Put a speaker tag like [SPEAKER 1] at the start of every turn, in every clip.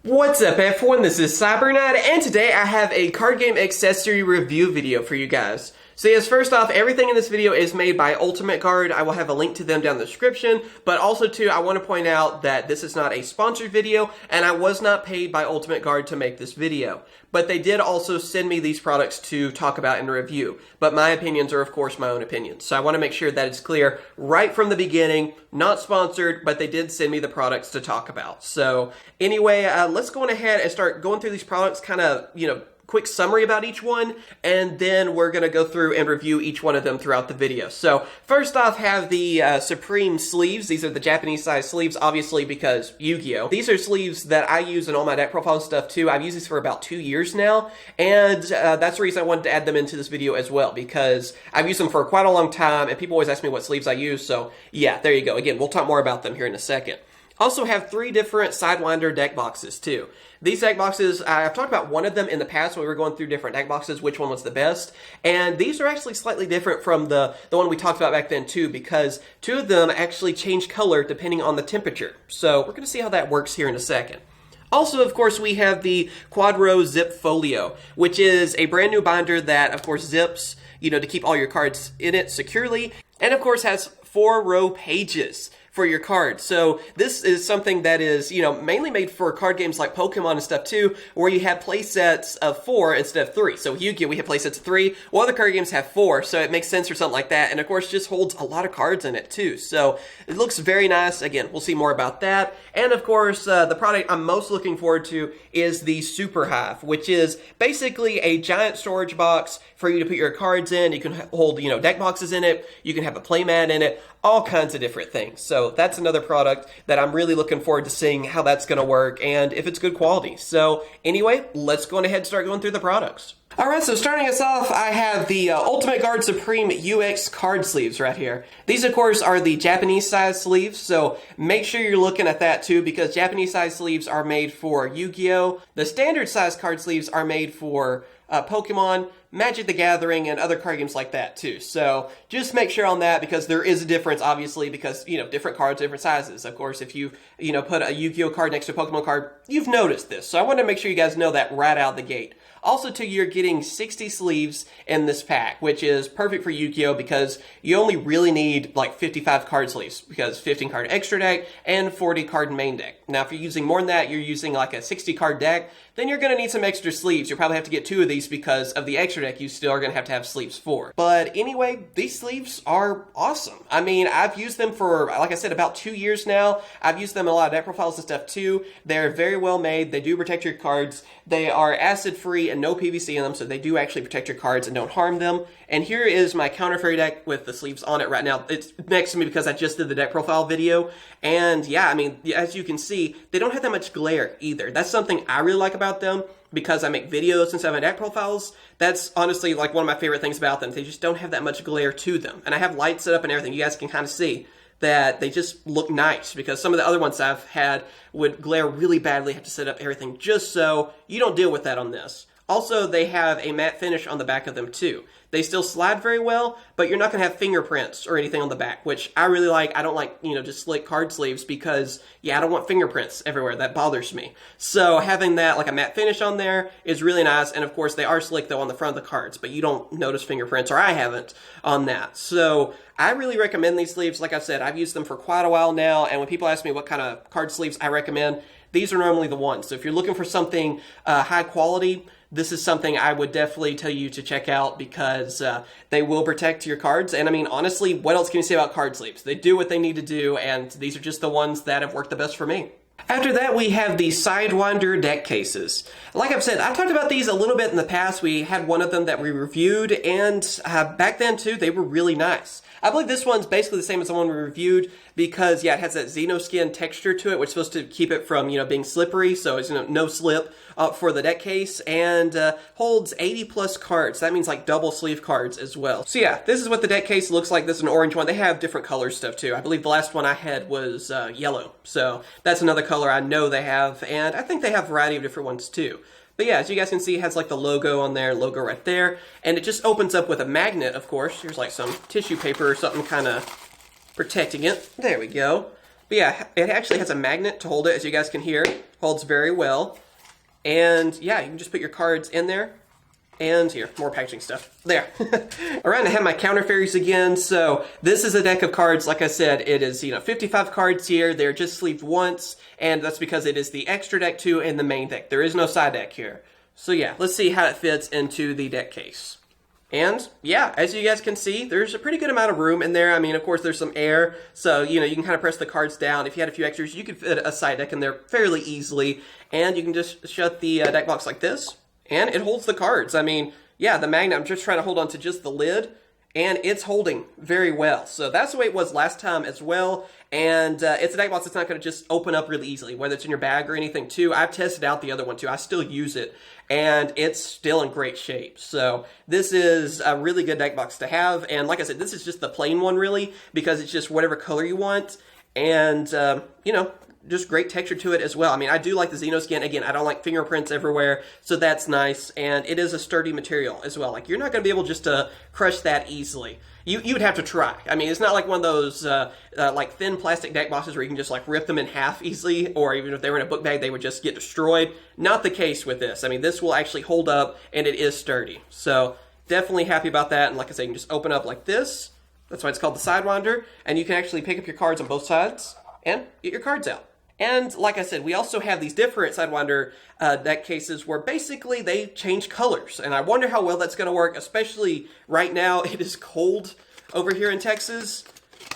[SPEAKER 1] What's up everyone, this is CyberKnight, and today I have a card game accessory review video for you guys. So yes, first off, everything in this video is made by Ultimate Guard. I will have a link to them down in the description, but also too, I want to point out that this is not a sponsored video, and I was not paid by Ultimate Guard to make this video. But they did also send me these products to talk about and review. But my opinions are of course my own opinions. So I want to make sure that it's clear right from the beginning, not sponsored, but they did send me the products to talk about. So anyway, let's go on ahead and start going through these products, kind of, quick summary about each one, and then we're going to go through and review each one of them throughout the video. So first off, have the Supreme sleeves. These are the Japanese size sleeves, obviously because Yu-Gi-Oh! These are sleeves that I use in all my deck profile stuff too. I've used these for about 2 years now, and that's the reason I wanted to add them into this video as well, because I've used them for quite a long time, and people always ask me what sleeves I use, so yeah, there you go. Again, we'll talk more about them here in a second. Also have 3 different SideWinder deck boxes too. These deck boxes, I've talked about one of them in the past when we were going through different deck boxes, which one was the best. And these are actually slightly different from the one we talked about back then too, because 2 of them actually change color depending on the temperature. So we're going to see how that works here in a second. Also, of course, we have the Quadro Zip Folio, which is a brand new binder that, of course, zips, to keep all your cards in it securely. And, of course, has 4-row pages for your cards. So this is something that is, mainly made for card games like Pokemon and stuff too, where you have play sets of 4 instead of 3. So Yu-Gi-Oh! We have play sets of 3, while other card games have 4, so it makes sense for something like that. And of course, just holds a lot of cards in it too. So it looks very nice. Again, we'll see more about that. And of course, the product I'm most looking forward to is the Superhive, which is basically a giant storage box for you to put your cards in. You can hold, deck boxes in it. You can have a playmat in it. All kinds of different things. So that's another product that I'm really looking forward to seeing how that's going to work and if it's good quality. So anyway, let's go ahead and start going through the products. Alright, so starting us off, I have the Ultimate Guard Supreme UX card sleeves right here. These, of course, are the Japanese size sleeves, so make sure you're looking at that too, because Japanese size sleeves are made for Yu-Gi-Oh! The standard size card sleeves are made for Pokemon, Magic the Gathering, and other card games like that too. So just make sure on that, because there is a difference, obviously, because, different cards, different sizes. Of course, if you, put a Yu-Gi-Oh card next to a Pokemon card, you've noticed this. So I want to make sure you guys know that right out the gate. Also, too, you're getting 60 sleeves in this pack, which is perfect for Yu-Gi-Oh! Because you only really need like 55 card sleeves, because 15 card extra deck and 40 card main deck. Now, if you're using more than that, you're using like a 60 card deck, then you're going to need some extra sleeves. You'll probably have to get 2 of these because of the extra deck you still are going to have sleeves for. But anyway, these sleeves are awesome. I mean, I've used them for, like I said, about 2 years now. I've used them in a lot of deck profiles and stuff too. They're very well made. They do protect your cards. They are acid free and no PVC in them, so they do actually protect your cards and don't harm them. And here is my Counter Fairy deck with the sleeves on it right now. It's next to me because I just did the deck profile video. And yeah, I mean, as you can see, they don't have that much glare either. That's something I really like about them, because I make videos and stuff on deck profiles. That's honestly like one of my favorite things about them. They just don't have that much glare to them. And I have lights set up and everything. You guys can kind of see that they just look nice, because some of the other ones I've had would glare really badly, have to set up everything just so you don't deal with that on this. Also, they have a matte finish on the back of them too. They still slide very well, but you're not going to have fingerprints or anything on the back, which I really like. I don't like, just slick card sleeves because, yeah, I don't want fingerprints everywhere. That bothers me. So having that, like a matte finish on there, is really nice. And of course, they are slick though on the front of the cards, but you don't notice fingerprints, or I haven't, on that. So I really recommend these sleeves. Like I said, I've used them for quite a while now, and when people ask me what kind of card sleeves I recommend, these are normally the ones. So if you're looking for something high quality, this is something I would definitely tell you to check out, because they will protect your cards. And I mean, honestly, what else can you say about card sleeves? They do what they need to do, and these are just the ones that have worked the best for me. After that, we have the SideWinder Deck Cases. Like I've said, I've talked about these a little bit in the past. We had one of them that we reviewed, and back then too, they were really nice. I believe this one's basically the same as the one we reviewed, because, yeah, it has that Xenoskin texture to it, which is supposed to keep it from, being slippery, so it's, no slip for the deck case, and holds 80 plus cards. That means like double sleeve cards as well. So yeah, this is what the deck case looks like. This is an orange one. They have different color stuff too. I believe the last one I had was yellow, so that's another color I know they have, and I think they have a variety of different ones too. But yeah, as you guys can see, it has like the logo on there, logo right there, and it just opens up with a magnet, of course. Here's like some tissue paper or something kind of protecting it. There we go. But yeah, it actually has a magnet to hold it, as you guys can hear. Holds very well. And yeah, you can just put your cards in there. And here, more packaging stuff. There. Alright, I have my counter fairies again. So this is a deck of cards. Like I said, it is, 55 cards here. They're just sleeved once. And that's because it is the extra deck 2 and the main deck. There is no side deck here. So yeah, let's see how it fits into the deck case. And yeah, as you guys can see, there's a pretty good amount of room in there. I mean, of course, there's some air. So, you can kind of press the cards down. If you had a few extras, you could fit a side deck in there fairly easily. And you can just shut the deck box like this. And it holds the cards. I mean, yeah, the magnet, I'm just trying to hold on to just the lid, and it's holding very well. So that's the way it was last time as well. And it's a deck box that's not going to just open up really easily, whether it's in your bag or anything too. I've tested out the other one too. I still use it, and it's still in great shape. So this is a really good deck box to have. And like I said, this is just the plain one really, because it's just whatever color you want. And, just great texture to it as well. I mean, I do like the Xenoskin. Again, I don't like fingerprints everywhere, so that's nice. And it is a sturdy material as well. Like, you're not going to be able just to crush that easily. You would have to try. I mean, it's not like one of those, like, thin plastic deck boxes where you can just, like, rip them in half easily, or even if they were in a book bag, they would just get destroyed. Not the case with this. I mean, this will actually hold up, and it is sturdy. So, definitely happy about that. And like I said, you can just open up like this. That's why it's called the SideWinder. And you can actually pick up your cards on both sides and get your cards out. And like I said, we also have these different SideWinder deck cases where basically they change colors. And I wonder how well that's going to work, especially right now. It is cold over here in Texas.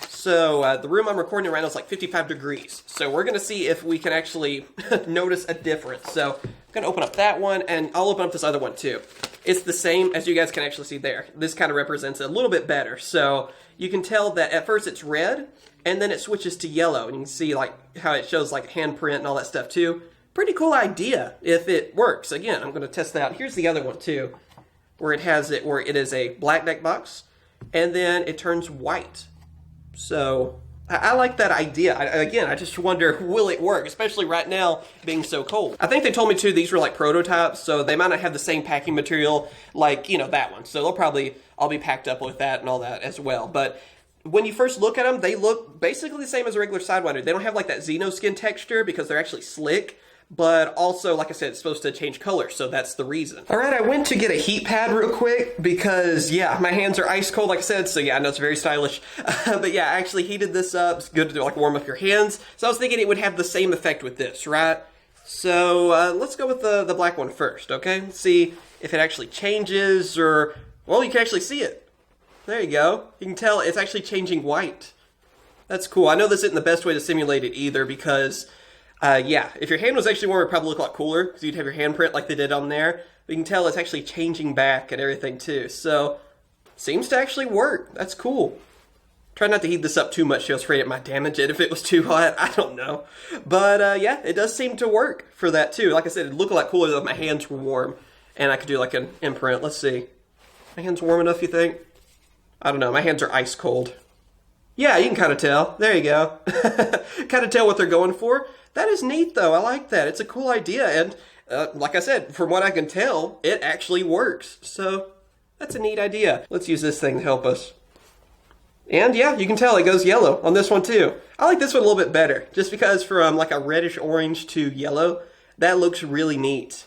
[SPEAKER 1] So the room I'm recording right now is like 55 degrees. So we're going to see if we can actually notice a difference. So I'm going to open up that one, and I'll open up this other one too. It's the same, as you guys can actually see there. This kind of represents it a little bit better. So you can tell that at first it's red, and then it switches to yellow. And you can see like how it shows like handprint and all that stuff too. Pretty cool idea if it works. Again, I'm going to test that out. Here's the other one too, where it has it where it is a black deck box, and then it turns white. So I like that idea. Again, I just wonder, will it work, especially right now being so cold? I think they told me too, these were like prototypes, so they might not have the same packing material like, that one. So I'll be packed up with that and all that as well. But when you first look at them, they look basically the same as a regular SideWinder. They don't have like that Xenoskin texture because they're actually slick. But also, like I said, it's supposed to change color, so that's the reason. All right, I went to get a heat pad real quick because, yeah, my hands are ice cold, like I said, so yeah, I know it's very stylish. But yeah, I actually heated this up. It's good to like warm up your hands. So I was thinking it would have the same effect with this, right? So let's go with the black one first, okay? Let's see if it actually changes or, well, you can actually see it. There you go. You can tell it's actually changing white. That's cool. I know this isn't the best way to simulate it either because... yeah, if your hand was actually warm, it would probably look a lot cooler because you'd have your handprint like they did on there. But you can tell it's actually changing back and everything too. So, seems to actually work. That's cool. Try not to heat this up too much. I was afraid it might damage it if it was too hot. I don't know. But, yeah, it does seem to work for that too. Like I said, it'd look a lot cooler if my hands were warm. And I could do like an imprint. Let's see. My hands warm enough, you think? I don't know. My hands are ice cold. Yeah, you can kind of tell. There you go. Kind of tell what they're going for. That is neat, though. I like that. It's a cool idea. And like I said, from what I can tell, it actually works. So that's a neat idea. Let's use this thing to help us. And yeah, you can tell it goes yellow on this one, too. I like this one a little bit better. Just because from like a reddish orange to yellow, that looks really neat.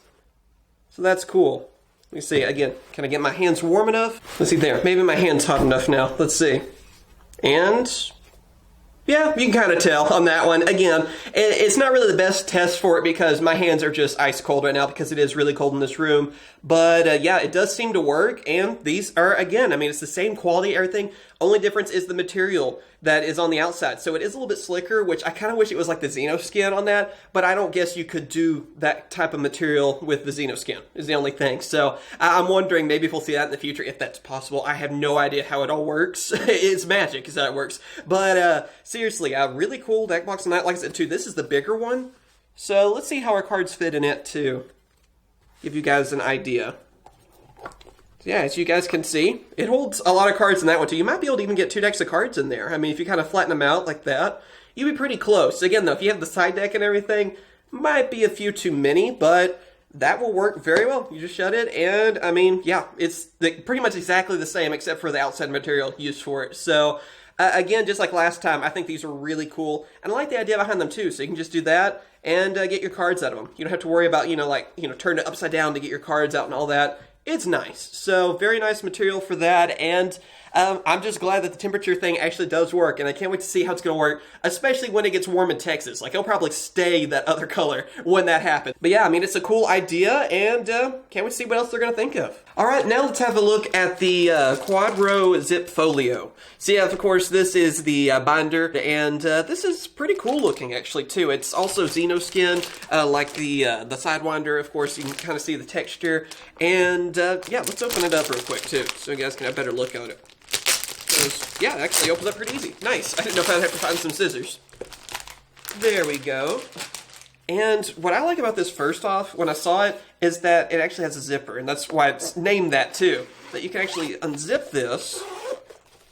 [SPEAKER 1] So that's cool. Let me see. Again, can I get my hands warm enough? Let's see there. Maybe my hand's hot enough now. Let's see. And yeah, you can kind of tell on that one. Again, it's not really the best test for it because my hands are just ice cold right now because it is really cold in this room. But yeah, it does seem to work. And these are, again, I mean, it's the same quality, everything. Only difference is the material that is on the outside. So it is a little bit slicker, which I kind of wish it was like the Xenoskin on that. But I don't guess you could do that type of material with the Xenoskin is the only thing. So I'm wondering maybe if we'll see that in the future, if that's possible. I have no idea how it all works. It's magic is how it works. But seriously, a really cool deck box on that. Like I said, too, this is the bigger one. So let's see how our cards fit in it, too. Give you guys an idea. Yeah, as you guys can see, it holds a lot of cards in that one too. You might be able to even get 2 decks of cards in there. I mean, if you kind of flatten them out like that, you'd be pretty close. Again, though, if you have the side deck and everything, might be a few too many, but that will work very well. You just shut it, and I mean, yeah, it's pretty much exactly the same except for the outside material used for it. So, Again, just like last time, I think these are really cool. And I like the idea behind them too. So you can just do that and get your cards out of them. You don't have to worry about, turn it upside down to get your cards out and all that. It's nice. So very nice material for that. And I'm just glad that the temperature thing actually does work, and I can't wait to see how it's going to work, especially when it gets warm in Texas. Like, it'll probably stay that other color when that happens. But yeah, I mean, it's a cool idea, and can't wait to see what else they're going to think of. All right, now let's have a look at the Quadro Zip Folio. So yeah, of course, this is the binder, and this is pretty cool looking, actually, too. It's also Xenoskin, like the SideWinder, of course. You can kind of see the texture. And yeah, let's open it up real quick, too, so you guys can have a better look at it. Yeah, it actually opens up pretty easy. Nice. I didn't know if I'd have to find some scissors. There we go. And what I like about this, first off, when I saw it, is that it actually has a zipper, and that's why it's named that too. That you can actually unzip this,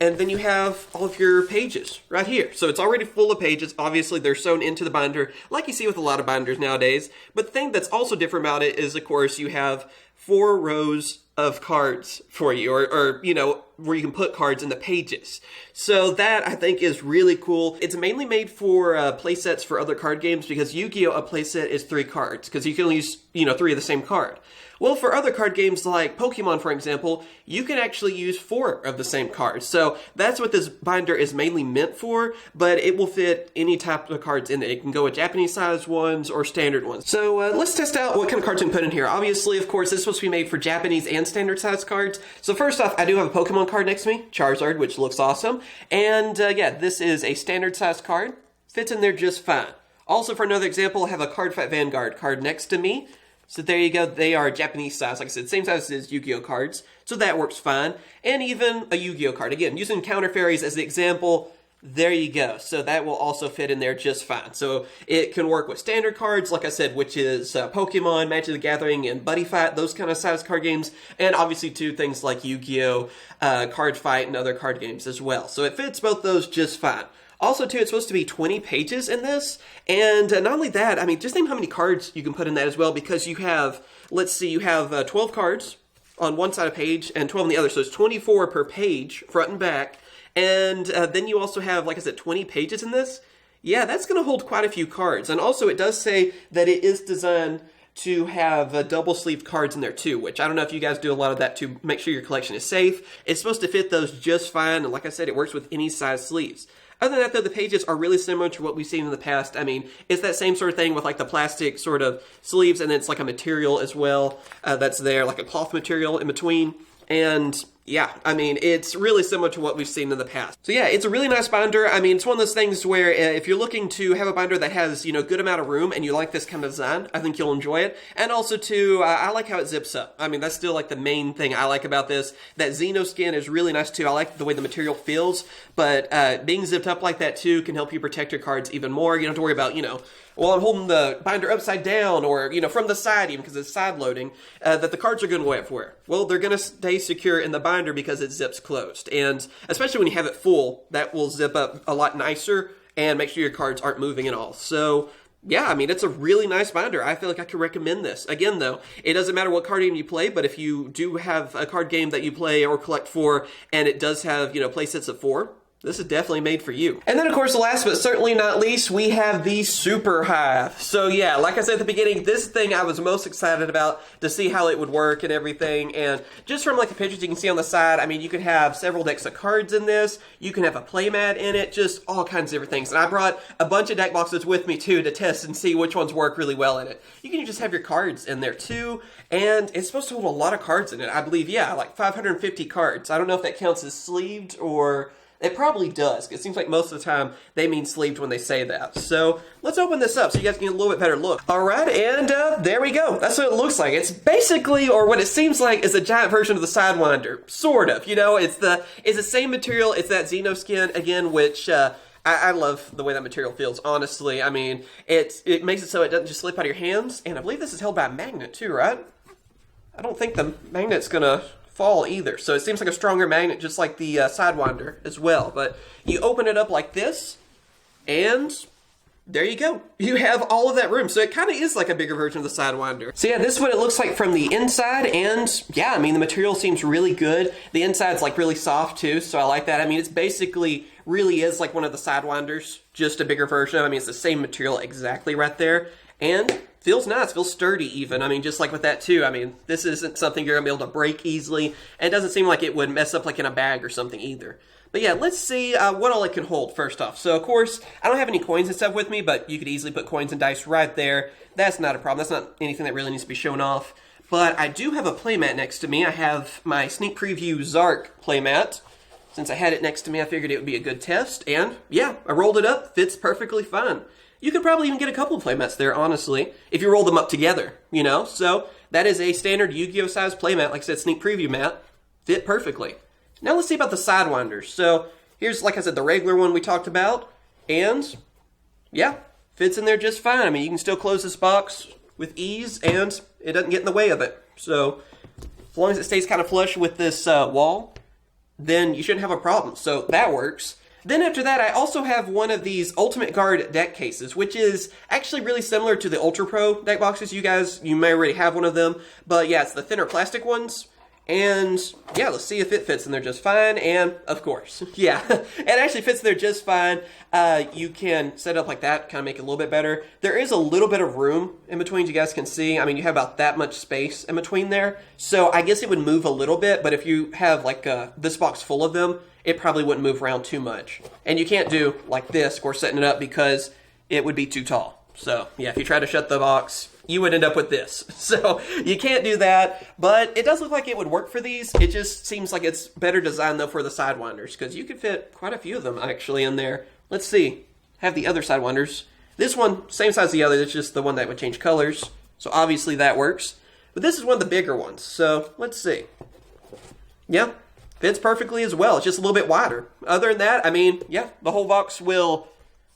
[SPEAKER 1] and then you have all of your pages right here. So it's already full of pages. Obviously, they're sewn into the binder, like you see with a lot of binders nowadays. But the thing that's also different about it is, of course, you have 4 rows of cards for you, or you know, where you can put cards in the pages. So that, I think, is really cool. It's mainly made for playsets for other card games, because Yu-Gi-Oh! A playset is 3 cards, because you can only use, 3 of the same card. Well, for other card games like Pokemon, for example, you can actually use 4 of the same cards. So that's what this binder is mainly meant for, but it will fit any type of cards in it. It can go with Japanese-sized ones or standard ones. So let's test out what kind of cards we can put in here. Obviously, of course, this is supposed to be made for Japanese and standard-sized cards. So first off, I do have a Pokemon card next to me, Charizard, which looks awesome. And yeah, this is a standard-sized card. Fits in there just fine. Also, for another example, I have a Card Fight Vanguard card next to me. So there you go, they are Japanese size, like I said, same size as Yu-Gi-Oh cards, so that works fine. And even a Yu-Gi-Oh card, again, using Counter Fairies as the example, there you go. So that will also fit in there just fine. So it can work with standard cards, like I said, which is Pokemon, Magic the Gathering, and Buddy Fight, those kind of size card games, and obviously too, things like Yu-Gi-Oh, Card Fight, and other card games as well. So it fits both those just fine. Also, too, it's supposed to be 20 pages in this, and not only that, I mean, just think how many cards you can put in that as well, because you have, let's see, you have 12 cards on one side of the page and 12 on the other, so it's 24 per page, front and back, and then you also have, like I said, 20 pages in this. Yeah, that's going to hold quite a few cards, and also it does say that it is designed to have double-sleeved cards in there too, which I don't know if you guys do a lot of that to make sure your collection is safe. It's supposed to fit those just fine, and like I said, it works with any size sleeves. Other than that, though, the pages are really similar to what we've seen in the past. I mean, it's that same sort of thing with, like, the plastic sort of sleeves, and then it's like a material as well that's there, like a cloth material in between. And yeah, I mean, it's really similar to what we've seen in the past. So yeah, it's a really nice binder. I mean, it's one of those things where if you're looking to have a binder that has, good amount of room and you like this kind of design, I think you'll enjoy it. And also too, I like how it zips up. I mean, that's still like the main thing I like about this. That Xenoskin is really nice too. I like the way the material feels, but being zipped up like that too can help you protect your cards even more. You don't have to worry about, well, I'm holding the binder upside down or, from the side even because it's side loading, that the cards are going to go everywhere. Well, they're going to stay secure in the binder because it zips closed. And especially when you have it full, that will zip up a lot nicer and make sure your cards aren't moving at all. So yeah, I mean, it's a really nice binder. I feel like I could recommend this. Again, though, it doesn't matter what card game you play, but if you do have a card game that you play or collect for, and it does have, play sets of 4, this is definitely made for you. And then, of course, last but certainly not least, we have the Superhive. So yeah, like I said at the beginning, this thing I was most excited about to see how it would work and everything. And just from like the pictures you can see on the side, I mean, you could have several decks of cards in this. You can have a playmat in it, just all kinds of different things. And I brought a bunch of deck boxes with me too to test and see which ones work really well in it. You can just have your cards in there too. And it's supposed to hold a lot of cards in it. I believe, yeah, like 550 cards. I don't know if that counts as sleeved or... It probably does. It seems like most of the time they mean sleeved when they say that. So let's open this up so you guys can get a little bit better look. All right, and there we go. That's what it looks like. It's basically, or what it seems like, is a giant version of the SideWinder. Sort of. It's the same material. It's that Xenoskin again, which I love the way that material feels. Honestly, I mean, it makes it so it doesn't just slip out of your hands. And I believe this is held by a magnet too, right? I don't think the magnet's gonna fall either. So it seems like a stronger magnet, just like the SideWinder as well. But you open it up like this, and there you go. You have all of that room. So it kind of is like a bigger version of the SideWinder. So yeah, this is what it looks like from the inside. And yeah, I mean, the material seems really good. The inside's like really soft too, so I like that. I mean, it's basically really is like one of the SideWinders, just a bigger version. I mean, it's the same material exactly right there. And feels nice, feels sturdy even. I mean, just like with that too. I mean, this isn't something you're gonna be able to break easily. And it doesn't seem like it would mess up like in a bag or something either. But yeah, let's see what all it can hold first off. So of course, I don't have any coins and stuff with me, but you could easily put coins and dice right there. That's not a problem. That's not anything that really needs to be shown off. But I do have a playmat next to me. I have my sneak preview Zark playmat. Since I had it next to me, I figured it would be a good test. And yeah, I rolled it up. Fits perfectly fine. You could probably even get a couple of playmats there, honestly, if you roll them up together, you know? So that is a standard Yu-Gi-Oh size playmat, like I said, sneak preview mat. Fit perfectly. Now let's see about the SideWinders. So here's, like I said, the regular one we talked about. And yeah, fits in there just fine. I mean, you can still close this box with ease and it doesn't get in the way of it. So as long as it stays kind of flush with this wall, then you shouldn't have a problem. So that works. Then after that, I also have one of these Ultimate Guard deck cases, which is actually really similar to the Ultra Pro deck boxes. You may already have one of them. But yeah, it's the thinner plastic ones. And yeah, let's see if it fits in there just fine. And of course, yeah, it actually fits there just fine. You can set it up like that, kind of make it a little bit better. There is a little bit of room in between, you guys can see. I mean, you have about that much space in between there. So I guess it would move a little bit, but if you have like this box full of them, it probably wouldn't move around too much. And you can't do like this, of course, setting it up because it would be too tall. So yeah, if you try to shut the box, you would end up with this. So you can't do that, but it does look like it would work for these. It just seems like it's better designed though for the SideWinders because you could fit quite a few of them actually in there. Let's see, have the other SideWinders. This one, same size as the other, it's just the one that would change colors. So obviously that works. But this is one of the bigger ones, so let's see. Yeah, fits perfectly as well. It's just a little bit wider. Other than that, I mean, yeah, the whole box will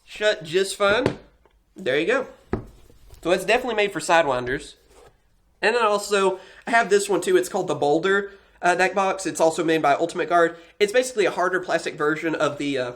[SPEAKER 1] shut just fine. There you go. So it's definitely made for SideWinders. And then also, I have this one too. It's called the Boulder deck box. It's also made by Ultimate Guard. It's basically a harder plastic version of the,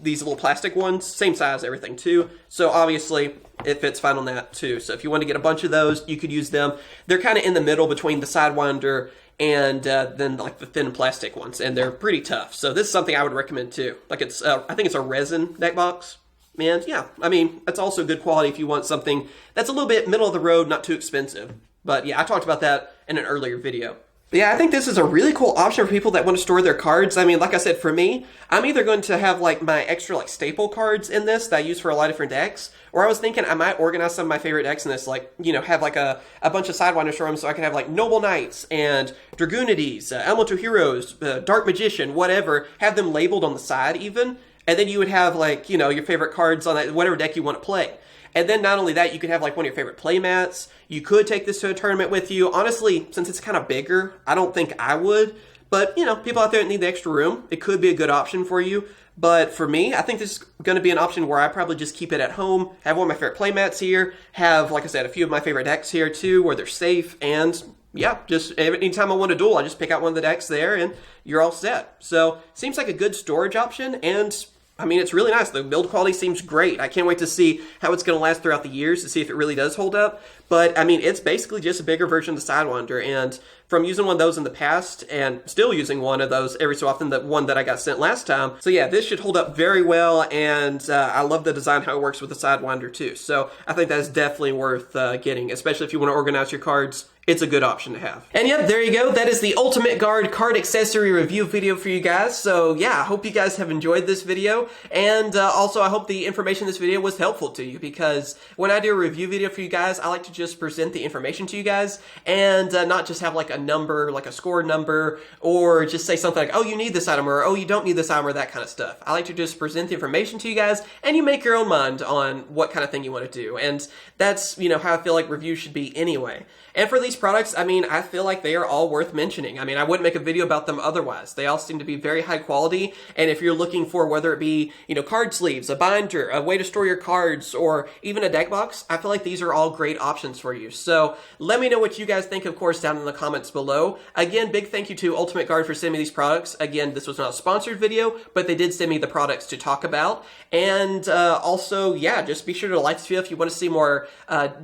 [SPEAKER 1] these little plastic ones. Same size, everything too. So obviously, it fits fine on that too. So if you want to get a bunch of those, you could use them. They're kind of in the middle between the SideWinder and then like the thin plastic ones. And they're pretty tough. So this is something I would recommend too. Like it's, I think it's a resin deck box. And yeah, I mean, that's also good quality if you want something that's a little bit middle of the road, not too expensive. But yeah, I talked about that in an earlier video. But yeah, I think this is a really cool option for people that want to store their cards. I mean, like I said, for me, I'm either going to have like my extra like staple cards in this that I use for a lot of different decks, or I was thinking I might organize some of my favorite decks in this, like, have like a bunch of SideWinders for them so I can have like Noble Knights and Dragoonides, Elemental Heroes, Dark Magician, whatever, have them labeled on the side even. And then you would have like, your favorite cards on that, whatever deck you want to play. And then not only that, you could have like one of your favorite playmats. You could take this to a tournament with you. Honestly, since it's kind of bigger, I don't think I would. But, people out there that need the extra room, it could be a good option for you. But for me, I think this is going to be an option where I probably just keep it at home, have one of my favorite playmats here, have, like I said, a few of my favorite decks here too, where they're safe, and yeah, just anytime I want to duel, I just pick out one of the decks there, and you're all set. So, seems like a good storage option, and I mean, it's really nice. The build quality seems great. I can't wait to see how it's going to last throughout the years to see if it really does hold up. But, I mean, it's basically just a bigger version of the SideWinder. And from using one of those in the past and still using one of those every so often, the one that I got sent last time. So, yeah, this should hold up very well. And I love the design, how it works with the SideWinder, too. So, I think that's definitely worth getting, especially if you want to organize your cards. It's a good option to have. And yep, there you go. That is the Ultimate Guard card accessory review video for you guys. So yeah, I hope you guys have enjoyed this video. And also I hope the information in this video was helpful to you, because when I do a review video for you guys, I like to just present the information to you guys and not just have like a number, like a score number, or just say something like, oh, you need this item, or oh, you don't need this item, or that kind of stuff. I like to just present the information to you guys and you make your own mind on what kind of thing you want to do. And that's, how I feel like reviews should be anyway. And for these products, I mean, I feel like they are all worth mentioning. I mean, I wouldn't make a video about them otherwise. They all seem to be very high quality, and if you're looking for whether it be, you know, card sleeves, a binder, a way to store your cards, or even a deck box, I feel like these are all great options for you. So let me know what you guys think, of course, down in the comments below. Again, big thank you to Ultimate Guard for sending me these products. Again, this was not a sponsored video, but they did send me the products to talk about. And also, yeah, just be sure to like this video if you want to see more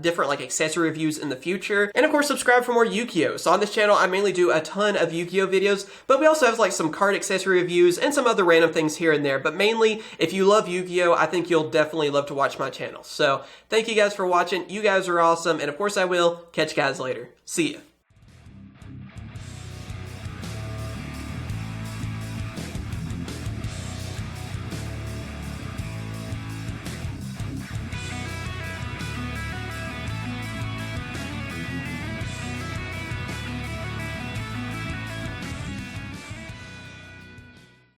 [SPEAKER 1] different like accessory reviews in the future. And of course, subscribe for more Yu-Gi-Oh! So on this channel, I mainly do a ton of Yu-Gi-Oh! Videos, but we also have like some card accessory reviews and some other random things here and there. But mainly, if you love Yu-Gi-Oh! I think you'll definitely love to watch my channel. So thank you guys for watching. You guys are awesome. And of course, I will catch you guys later. See ya.